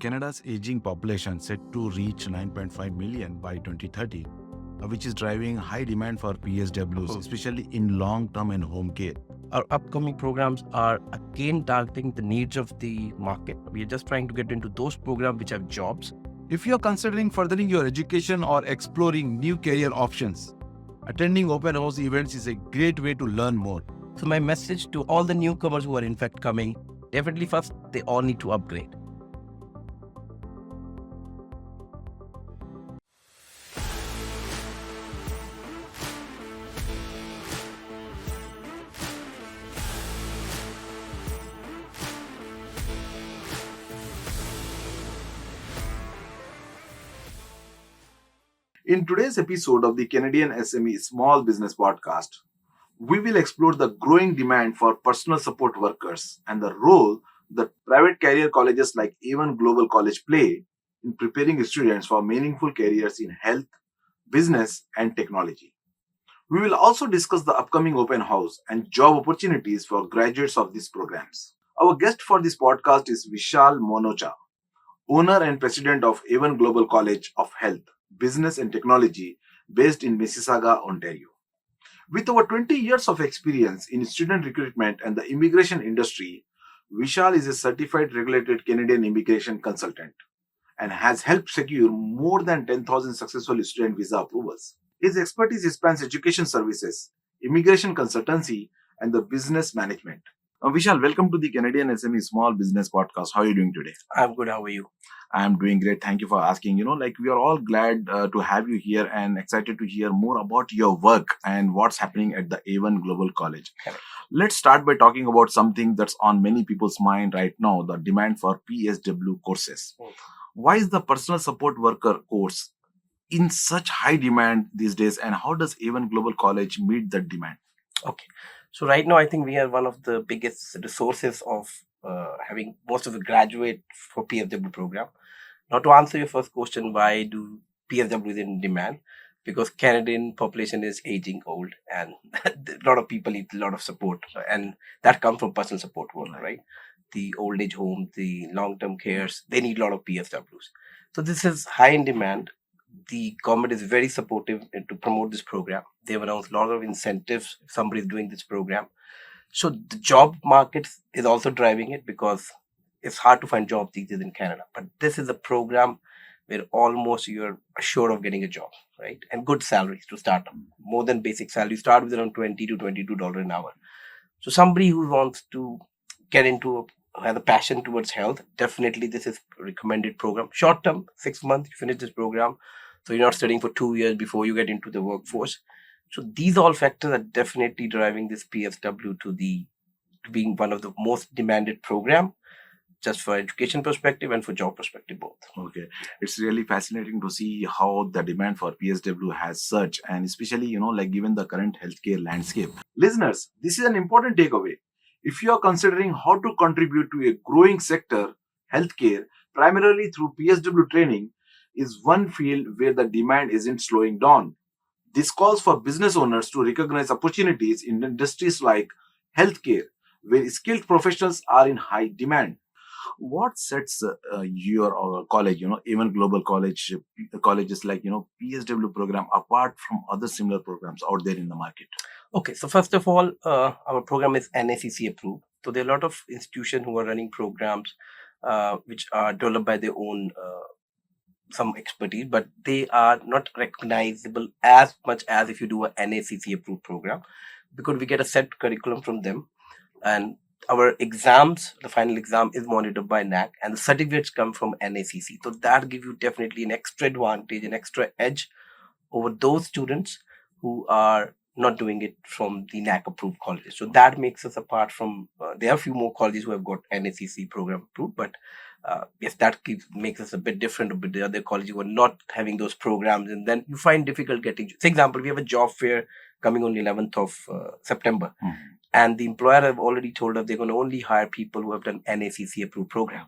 Canada's aging population set to reach 9.5 million by 2030, which is driving high demand for PSWs, especially in long-term and home care. Our upcoming programs are again targeting the needs of the market. We are just trying to get into those programs which have jobs. If you are considering furthering your education or exploring new career options, attending open house events is a great way to learn more. So my message to all the newcomers who are in fact coming, definitely first, they all need to upgrade. In today's episode of the CanadianSME Small Business Podcast, we will explore the growing demand for personal support workers and the role that private career colleges like Avon Global College play in preparing students for meaningful careers in health, business, and technology. We will also discuss the upcoming open house and job opportunities for graduates of these programs. Our guest for this podcast is Vishal Manocha, owner and president of Avon Global College of Health, Business and Technology based in Mississauga, Ontario. With over 20 years of experience in student recruitment and the immigration industry, Vishal is a certified regulated Canadian immigration consultant and has helped secure more than 10,000 successful student visa approvals. His expertise spans education services, immigration consultancy, and the business management. Vishal, welcome to the CanadianSME Small Business Podcast. How are you doing today? I'm good. How are you? I'm doing great. Thank you for asking. We are all glad to have you here and excited to hear more about your work and what's happening at the Avon Global College. Correct. Let's start by talking about something that's on many people's mind right now, the demand for PSW courses. Why is the personal support worker course in such high demand these days, and how does Avon Global College meet that demand? Okay. So right now, I think we are one of the biggest resources of having most of the graduate for PSW program. Now, to answer your first question, why do PSWs in demand? Because Canadian population is aging old, and a lot of people need a lot of support, and that comes from personal support work, right? The old age homes, the long-term cares, they need a lot of PSWs. So this is high in demand. The government is very supportive to promote this program. They've announced a lot of incentives if somebody is doing this program. So the job market is also driving it because it's hard to find jobs these days in Canada. But this is a program where almost you're assured of getting a job, right? And good salaries to start. More than basic salary. Start with around $20 to $22 an hour. So somebody who wants to get into has a passion towards health, definitely this is a recommended program. Short term, 6 months, you finish this program. So you're not studying for 2 years before you get into the workforce. So these all factors are definitely driving this PSW to being one of the most demanded program, just for education perspective and for job perspective both. Okay, it's really fascinating to see how the demand for PSW has surged, and especially given the current healthcare landscape. Listeners, this is an important takeaway. If you are considering how to contribute to a growing sector, healthcare, primarily through PSW training, is one field where the demand isn't slowing down. This calls for business owners to recognize opportunities in industries like healthcare, where skilled professionals are in high demand. What sets your college, even global colleges like PSW program apart from other similar programs out there in the market? Okay, so first of all, our program is NACC approved. So there are a lot of institutions who are running programs which are developed by their own some expertise, but they are not recognizable as much as if you do a NACC approved program, because we get a set curriculum from them, and our exams, the final exam is monitored by NAC, and the certificates come from NACC. So that gives you definitely an extra advantage, an extra edge over those students who are not doing it from the NAC approved colleges. So that makes us apart from, there are a few more colleges who have got NACC program approved, but yes, that makes us a bit different with the other colleges who are not having those programs, and then you find difficult getting. For example, we have a job fair coming on the 11th of September, and the employer have already told us they're going to only hire people who have done NACC approved program.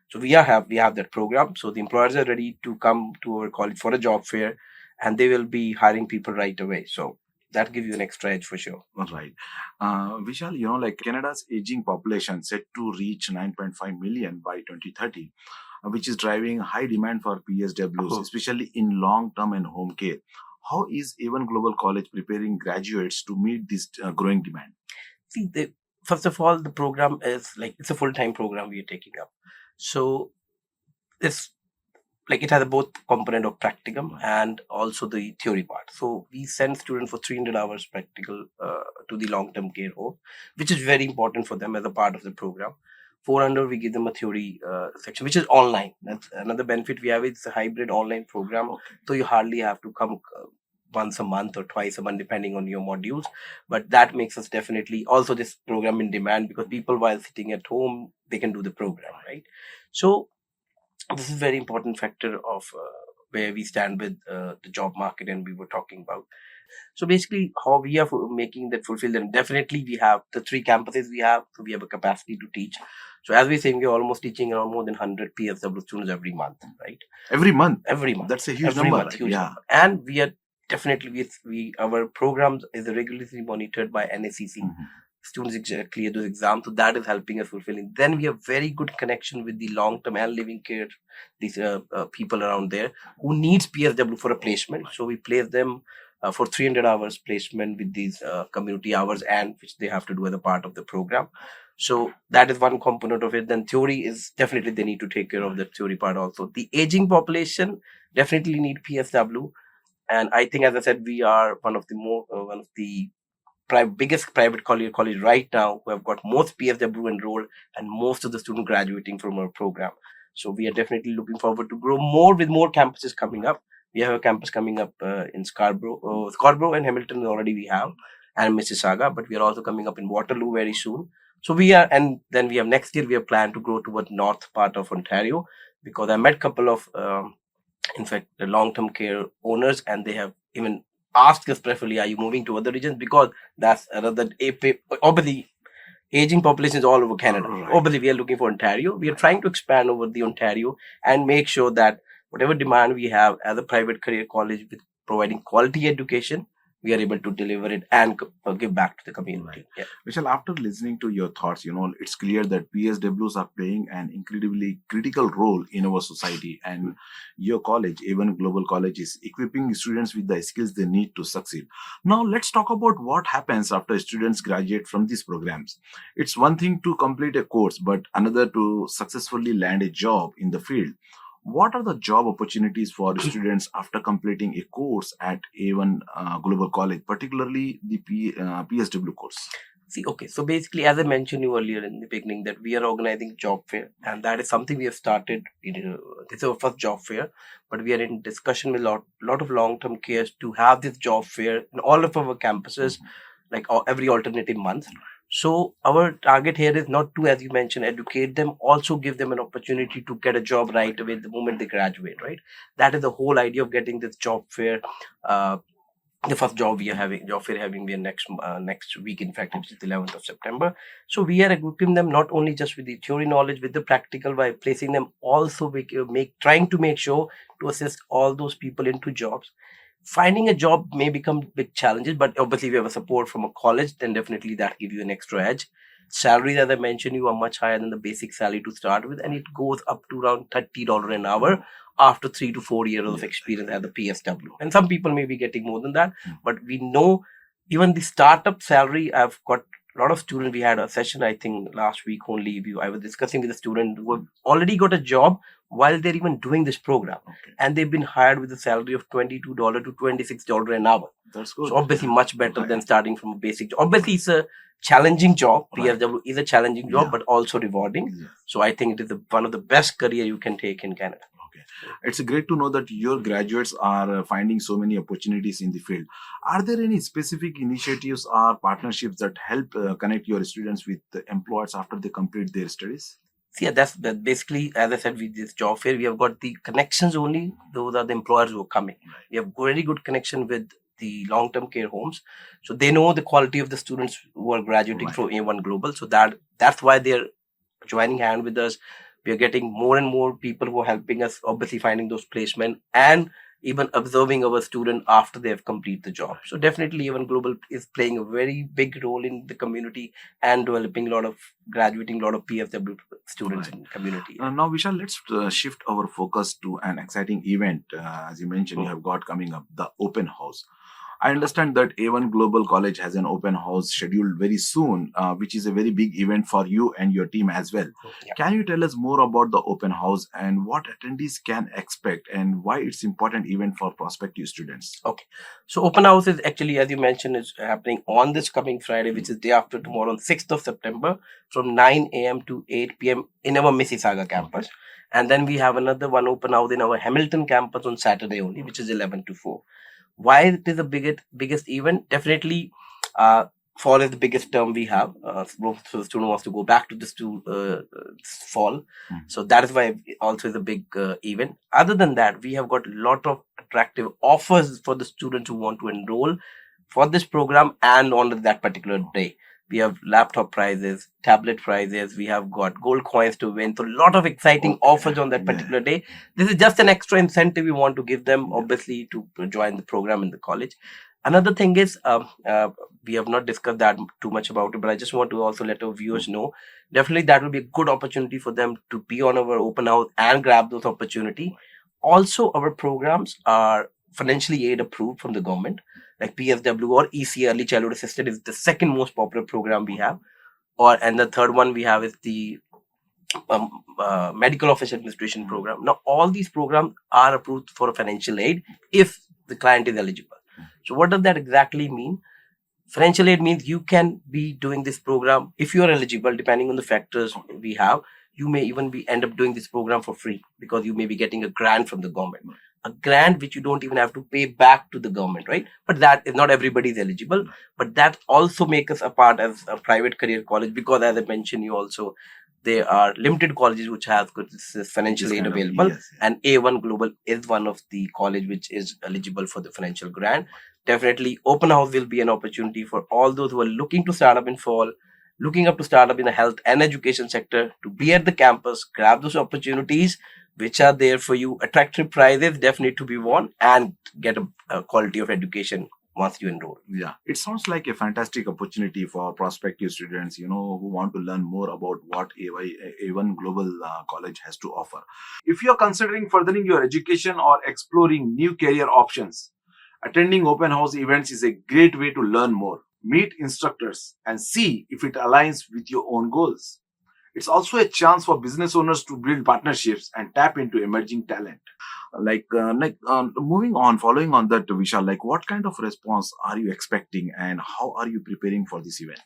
So we have that program. So the employers are ready to come to our college for a job fair, and they will be hiring people right away. So that gives you an extra edge for sure. Right. Vishal, like Canada's aging population set to reach 9.5 million by 2030, which is driving high demand for PSWs, especially in long term and home care. How is even Global College preparing graduates to meet this growing demand? See, first of all, the program is like it's a full-time program we are taking up. So it's like it has a both component of practicum and also the theory part. So we send students for 300 hours practical to the long-term care home, which is very important for them as a part of the program. 400 we give them a theory section, which is online. That's another benefit we have. It's a hybrid online program, so you hardly have to come once a month or twice a month depending on your modules, but that makes us definitely also this program in demand because people while sitting at home they can do the program, right? So this is a very important factor of where we stand with the job market and we were talking about. So basically how we are making that fulfill, and definitely we have the 3 campuses we have, so we have a capacity to teach. So as we're saying, we're almost teaching around more than 100 PSW students every month, right? Every month? Every month. That's a huge every number. Month, huge number. And we are definitely, our programs is regularly monitored by NACC. Students clear those exams, so that is helping us fulfilling. Then we have very good connection with the long-term and living care, these people around there who needs PSW for a placement. So we place them for 300 hours placement with these community hours, and which they have to do as a part of the program. So that is one component of it. Then theory is definitely they need to take care of the theory part also. The aging population definitely need PSW, and I think, as I said, we are one of the biggest private college right now who have got most PSW enrolled and most of the students graduating from our program. So we are definitely looking forward to grow more with more campuses coming up. We have a campus coming up in Scarborough and Hamilton already we have, and Mississauga, but we are also coming up in Waterloo very soon. So we are, and then we have next year we have planned to grow toward north part of Ontario, because I met a couple of in fact the long-term care owners, and they have even asked us preferably, are you moving to other regions, because that's another obviously aging population is all over Canada. Right. Obviously we are looking for Ontario. We are trying to expand over the Ontario and make sure that whatever demand we have as a private career college with providing quality education, we are able to deliver it and give back to the community. Right. Yeah. Vishal, after listening to your thoughts, it's clear that PSWs are playing an incredibly critical role in our society, and your college, even Global College, is equipping students with the skills they need to succeed. Now, let's talk about what happens after students graduate from these programs. It's one thing to complete a course, but another to successfully land a job in the field. What are the job opportunities for students after completing a course at A1 Global College, particularly the PSW course? See, okay, so basically, as I mentioned you earlier in the beginning, that we are organizing job fair, and that is something we have started. This is our first job fair, but we are in discussion with lot of long-term cares to have this job fair in all of our campuses, like every alternative month. So our target here is not to, as you mentioned, educate them, also give them an opportunity to get a job right away the moment they graduate, right? That is the whole idea of getting this job fair. The first job fair having we next week, in fact, which is the 11th of September. So we are equipping them not only just with the theory knowledge, with the practical, by placing them also trying to make sure to assist all those people into jobs. Finding a job may become big challenges, but obviously if you have a support from a college, then definitely that gives you an extra edge. Salaries, as I mentioned, you are much higher than the basic salary to start with, and it goes up to around $30 an hour after 3 to 4 years of experience as a PSW. And some people may be getting more than that, but we know even the startup salary, I've got a lot of students. We had a session, I think last week only, I was discussing with a student who have already got a job while they're even doing this program. And they've been hired with a salary of $22 to $26 an hour. That's good. So obviously much better than starting from a basic job. Obviously it's a challenging job. PSW is a challenging job, but also rewarding. So I think it is one of the best career you can take in Canada. It's great to know that your graduates are finding so many opportunities in the field. Are there any specific initiatives or partnerships that help connect your students with the employers after they complete their studies? See, that's basically, as I said, with this job fair, we have got the connections only. Those are the employers who are coming. We have very good connection with the long-term care homes. So they know the quality of the students who are graduating from A1 Global. So that's why they're joining hand with us. We are getting more and more people who are helping us, obviously finding those placements. And even observing our student after they have completed the job. So definitely even Global is playing a very big role in the community and developing graduating a lot of PSW students Right. in community. Now, Vishal, let's shift our focus to an exciting event. As you mentioned, you have got coming up the open house. I understand that A1 Global College has an open house scheduled very soon, which is a very big event for you and your team as well. Yeah. Can you tell us more about the open house and what attendees can expect and why it's important event for prospective students? Okay. So open house is actually, as you mentioned, is happening on this coming Friday, which is day after tomorrow, on 6th of September, from 9 a.m. to 8 p.m. in our Mississauga campus. And then we have another one open house in our Hamilton campus on Saturday only, which is 11 to 4. Why it is the biggest event? Definitely, fall is the biggest term we have. So the student wants to go back to this fall. So that is why it also is a big event. Other than that, we have got a lot of attractive offers for the students who want to enroll for this program and on that particular day. We have laptop prizes, tablet prizes. We have got gold coins to win. So a lot of exciting offers on that particular day. This is just an extra incentive we want to give them, obviously, to join the program in the college. Another thing is, we have not discussed that too much about it, but I just want to also let our viewers know. Definitely, that will be a good opportunity for them to be on our open house and grab those opportunity. Also, our programs are financially aid approved from the government. Like PSW or EC, Early Childhood Assisted, is the second most popular program we have. And the third one we have is the Medical Office Administration program. Now, all these programs are approved for financial aid if the client is eligible. So what does that exactly mean? Financial aid means you can be doing this program if you are eligible, depending on the factors we have. You may even end up doing this program for free because you may be getting a grant from the government. A grant which you don't even have to pay back to the government, right? But that is not everybody is eligible. But that also makes us apart as a private career college because, as I mentioned, there are limited colleges which have this financial aid available, and A1 Global is one of the college which is eligible for the financial grant. Definitely, open house will be an opportunity for all those who are looking to start up in fall, looking up to start up in the health and education sector, to be at the campus, grab those opportunities which are there for you, attractive prizes definitely to be won, and get a quality of education once you enroll. Yeah, it sounds like a fantastic opportunity for prospective students, who want to learn more about what A1 Global College has to offer. If you're considering furthering your education or exploring new career options, attending open house events is a great way to learn more, meet instructors, and see if it aligns with your own goals. It's also a chance for business owners to build partnerships and tap into emerging talent. Moving on, following on that, Vishal, what kind of response are you expecting and how are you preparing for this event?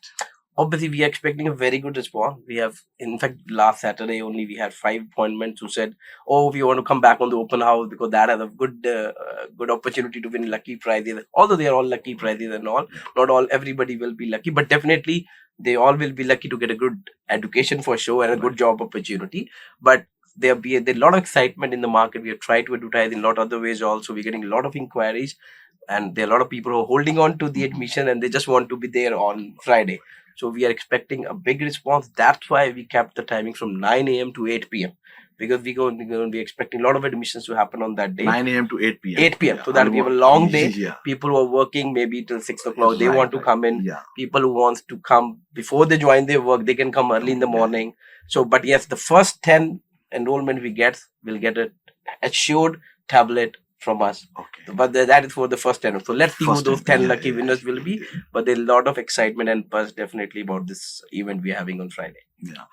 Obviously, we are expecting a very good response. We have, in fact, last Saturday only, we had 5 appointments who said, "Oh, we want to come back on the open house because that has a good opportunity to win lucky prizes." Although they are all lucky prizes and all, not all everybody will be lucky, but definitely they all will be lucky to get a good education for sure and a good job opportunity. But there's a lot of excitement in the market. We have tried to advertise in a lot of other ways also. We're getting a lot of inquiries, and there are a lot of people who are holding on to the admission and they just want to be there on Friday. So we are expecting a big response. That's why we kept the timing from 9 a.m. to 8 p.m. because we're going to be expecting a lot of admissions to happen on that day. 9 a.m. to 8 p.m. 8 p.m. So that'll be a long day. People who are working maybe till 6 o'clock, they want to come in. People who want to come before they join their work, they can come early in the morning. So, but yes, the first 10 enrollment we get will get an assured tablet from us. Okay. But that is for the first 10. So let's see who those 10 lucky winners will be. But there's a lot of excitement and buzz definitely about this event we're having on Friday. Yeah,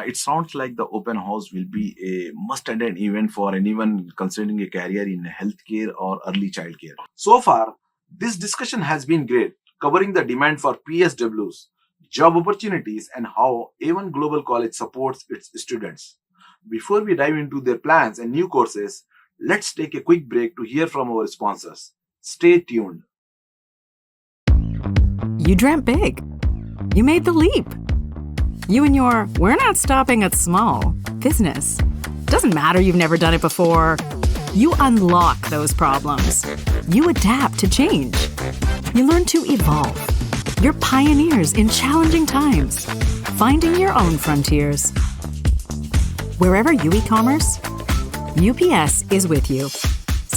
it sounds like the open house will be a must-attend event for anyone considering a career in healthcare or early childcare. So far, this discussion has been great, covering the demand for PSWs, job opportunities, and how A1 Global College supports its students. Before we dive into their plans and new courses, let's take a quick break to hear from our sponsors. Stay tuned. You dreamt big. You made the leap. You and your "we're not stopping at small" business. Doesn't matter you've never done it before. You unlock those problems. You adapt to change. You learn to evolve. You're pioneers in challenging times, finding your own frontiers. Wherever you e-commerce, UPS is with you.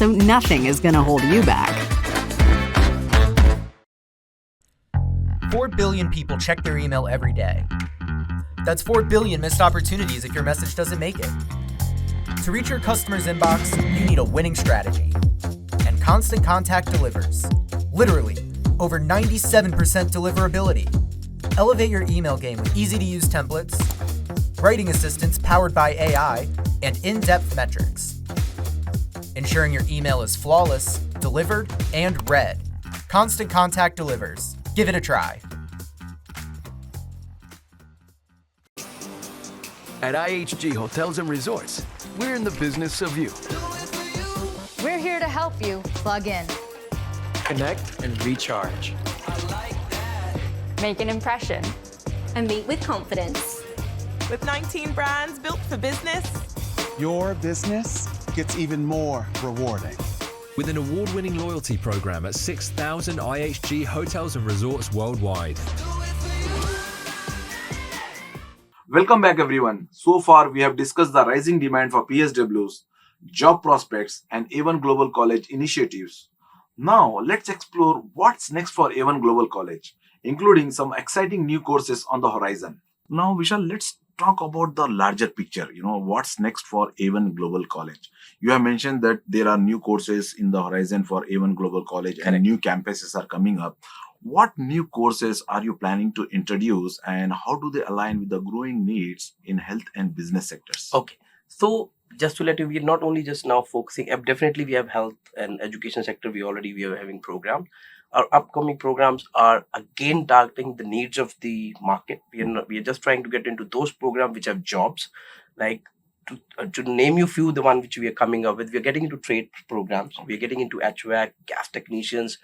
so nothing is going to hold you back. 4 billion people check their email every day. That's 4 billion missed opportunities if your message doesn't make it. To reach your customer's inbox, you need a winning strategy. And Constant Contact delivers. Literally, over 97% deliverability. Elevate your email game with easy-to-use templates, writing assistants powered by AI, and in-depth metrics. Ensuring your email is flawless, delivered, and read. Constant Contact delivers. Give it a try. At IHG Hotels and Resorts, we're in the business of you. We're here to help you plug in, Connect and recharge. make an impression, and meet with confidence. With 19 brands built for business, your business gets even more rewarding. With an award-winning loyalty program at 6,000 IHG hotels and resorts worldwide. Welcome back, everyone. So far, we have discussed the rising demand for PSWs, job prospects, and A1 Global College initiatives. Now, let's explore what's next for A1 Global College, including some exciting new courses on the horizon. Now, Vishal, let's talk about the larger picture. What's next for A1 Global College? You have mentioned that there are new courses in the horizon for A1 Global College. Correct. And new campuses are coming up. What new courses are you planning to introduce, and how do they align with the growing needs in health and business sectors? Okay, so just to let you, we are not only just now focusing, definitely we have health and education sector, we are having programs. Our upcoming programs are again targeting the needs of the market. We are just trying to get into those programs which have jobs. Like to name you few, the one which we are coming up with, we are getting into trade programs. We are getting into HVAC, gas technicians.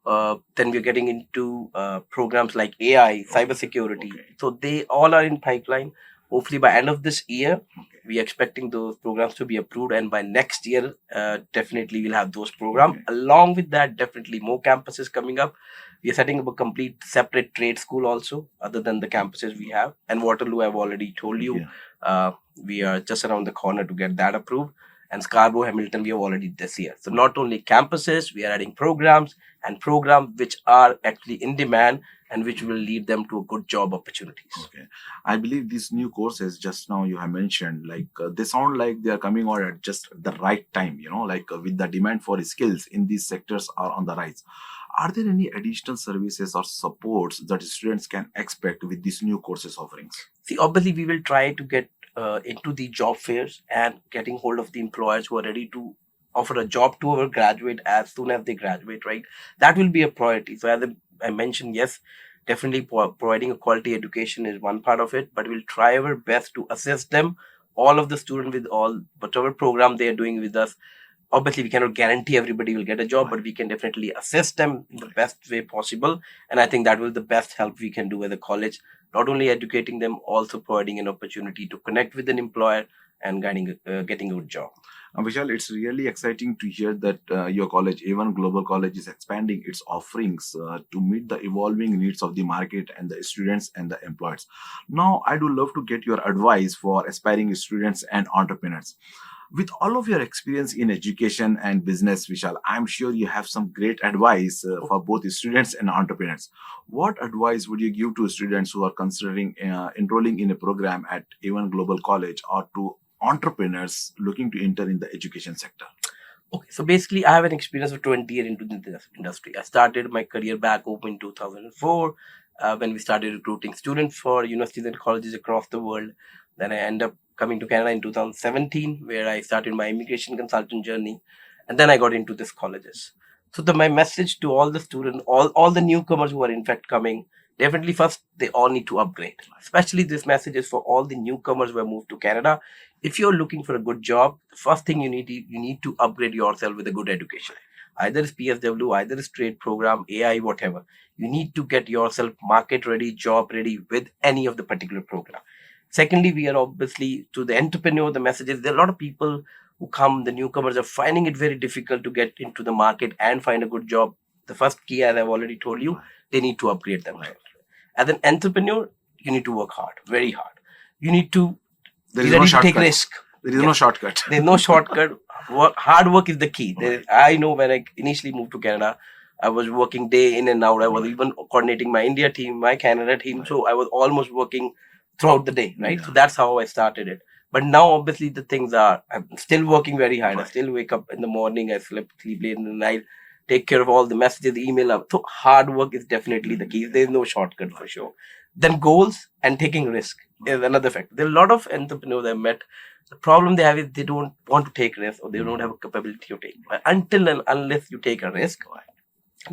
Then we're getting into programs like AI, cybersecurity. Okay. So they all are in pipeline. Hopefully by end of this year, we are expecting those programs to be approved. And by next year, definitely we'll have those programs. Okay. Along with that, definitely more campuses coming up. We are setting up a complete separate trade school also, other than the campuses we have. And Waterloo, I've already told you, we are just around the corner to get that approved. And Scarborough, Hamilton, we have already this year. So not only campuses, we are adding programs which are actually in demand and which will lead them to a good job opportunities. Okay. I believe these new courses just now you have mentioned, they sound like they are coming out at just the right time, with the demand for skills in these sectors are on the rise. Are there any additional services or supports that students can expect with these new courses offerings? See, obviously, we will try to get into the job fairs and getting hold of the employers who are ready to offer a job to our graduate as soon as they graduate, right? That will be a priority. So as I mentioned, yes, definitely providing a quality education is one part of it, but we'll try our best to assist them, all of the students with whatever program they are doing with us. Obviously, we cannot guarantee everybody will get a job, but we can definitely assist them in the best way possible. And I think that will be the best help we can do as a college, not only educating them, also providing an opportunity to connect with an employer and getting a good job. Vishal, it's really exciting to hear that your college, A1 Global College, is expanding its offerings to meet the evolving needs of the market and the students and the employers. Now, I would love to get your advice for aspiring students and entrepreneurs. With all of your experience in education and business, Vishal, I'm sure you have some great advice for both students and entrepreneurs. What advice would you give to students who are considering enrolling in a program at A1 Global College, or to entrepreneurs looking to enter in the education sector? Okay, so basically, I have an experience of 20 years into the industry. I started my career back home in 2004 when we started recruiting students for universities and colleges across the world. Then I ended up coming to Canada in 2017, where I started my immigration consultant journey. And then I got into these colleges. So my message to all the students, all the newcomers who are in fact coming, definitely first, they all need to upgrade. Especially this message is for all the newcomers who have moved to Canada. If you're looking for a good job, the first thing you need to upgrade yourself with a good education. Either it's PSW, either it's trade program, AI, whatever. You need to get yourself market ready, job ready with any of the particular program. Secondly, we are obviously to the entrepreneur, the messages, there are a lot of people who come, the newcomers are finding it very difficult to get into the market and find a good job. The first key, as I've already told you, they need to upgrade themselves. As an entrepreneur, you need to work hard, very hard. You need to be ready to take risk. There is no shortcut. There's no shortcut. Hard work is the key. I know when I initially moved to Canada, I was working day in and out. I was even coordinating my India team, my Canada team. So I was almost working throughout the day, right? So that's how I started it. But now, obviously, the things are, I'm still working very hard. I still wake up in the morning. I sleep late in the night, take care of all the messages, email. So hard work is definitely the key. There's no shortcut for sure. Then goals and taking risk is another factor. There are a lot of entrepreneurs I've met. The problem they have is they don't want to take risks or they don't have a capability to take. But until and unless you take a risk,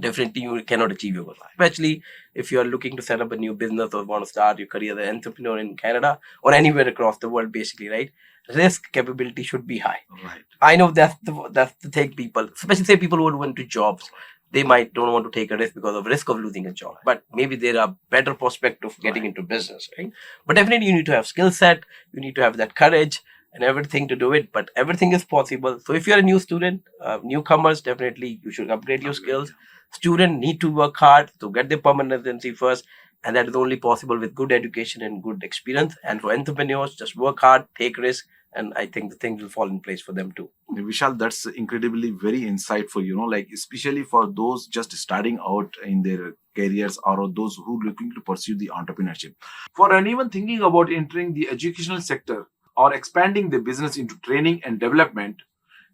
definitely you cannot achieve your goals. Especially if you are looking to set up a new business or want to start your career as an entrepreneur in Canada or anywhere across the world, basically, right? Risk capability should be high. Right. I know that's the thing people, especially say people who went to jobs, they might don't want to take a risk because of risk of losing a job. But maybe there are better prospects of getting into business, right? But definitely you need to have skill set, you need to have that courage and everything to do it, but everything is possible. So if you're a new student, newcomers, definitely you should upgrade your skills. Students need to work hard to get their permanent residency first, and that is only possible with good education and good experience. And for entrepreneurs, just work hard, take risk, and I think the things will fall in place for them too. Vishal, that's incredibly very insightful, like especially for those just starting out in their careers or those who are looking to pursue the entrepreneurship. For anyone thinking about entering the educational sector or expanding their business into training and development,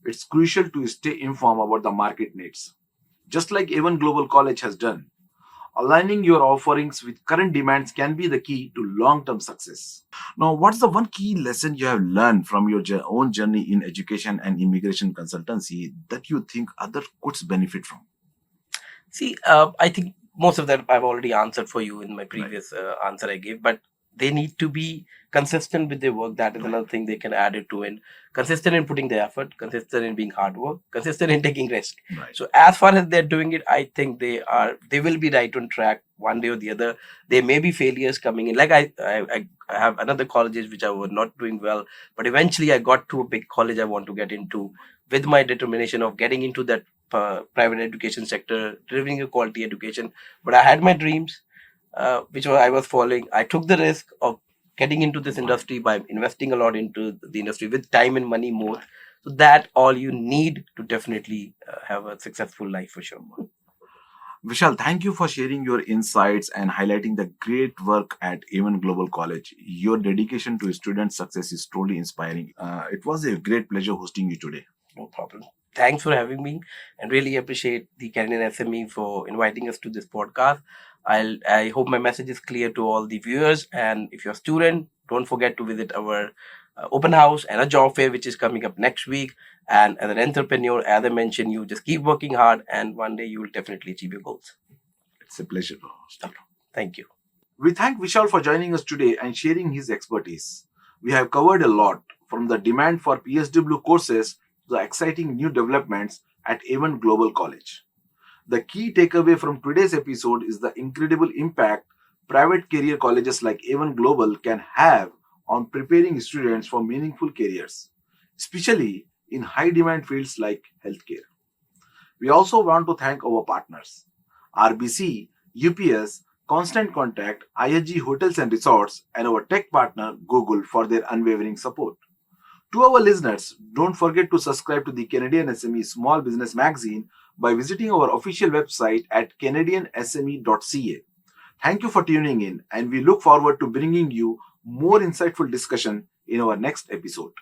it's crucial to stay informed about the market needs. Just like Avon Global College has done, aligning your offerings with current demands can be the key to long-term success. Now, what's the one key lesson you have learned from your own journey in education and immigration consultancy that you think others could benefit from? See, I think most of that I've already answered for you in my previous answer I gave, but they need to be consistent with their work. That is another thing they can add it to, and consistent in putting the effort, consistent in being hard work, consistent in taking risk. Right. So as far as they're doing it, I think they will be right on track one day or the other. There may be failures coming in. Like I have another colleges which I was not doing well, but eventually I got to a big college I want to get into with my determination of getting into that private education sector, delivering a quality education. But I had my dreams, which I was following. I took the risk of getting into this industry by investing a lot into the industry with time and money more. So that all you need to definitely have a successful life for sure. Vishal, thank you for sharing your insights and highlighting the great work at Avon Global College. Your dedication to student success is truly inspiring. It was a great pleasure hosting you today. No problem. Thanks for having me, and really appreciate the Canadian SME for inviting us to this podcast. I hope my message is clear to all the viewers. And if you're a student, don't forget to visit our open house and a job fair, which is coming up next week. And as an entrepreneur, as I mentioned, you just keep working hard, and one day you will definitely achieve your goals. It's a pleasure to host. Thank you. We thank Vishal for joining us today and sharing his expertise. We have covered a lot, from the demand for PSW courses to the exciting new developments at Avon Global College. The key takeaway from today's episode is the incredible impact private career colleges like Avon Global can have on preparing students for meaningful careers, especially in high-demand fields like healthcare. We also want to thank our partners, RBC, UPS, Constant Contact, ISG Hotels and Resorts, and our tech partner, Google, for their unwavering support. To our listeners, don't forget to subscribe to the Canadian SME Small Business Magazine by visiting our official website at CanadianSME.ca. Thank you for tuning in, and we look forward to bringing you more insightful discussion in our next episode.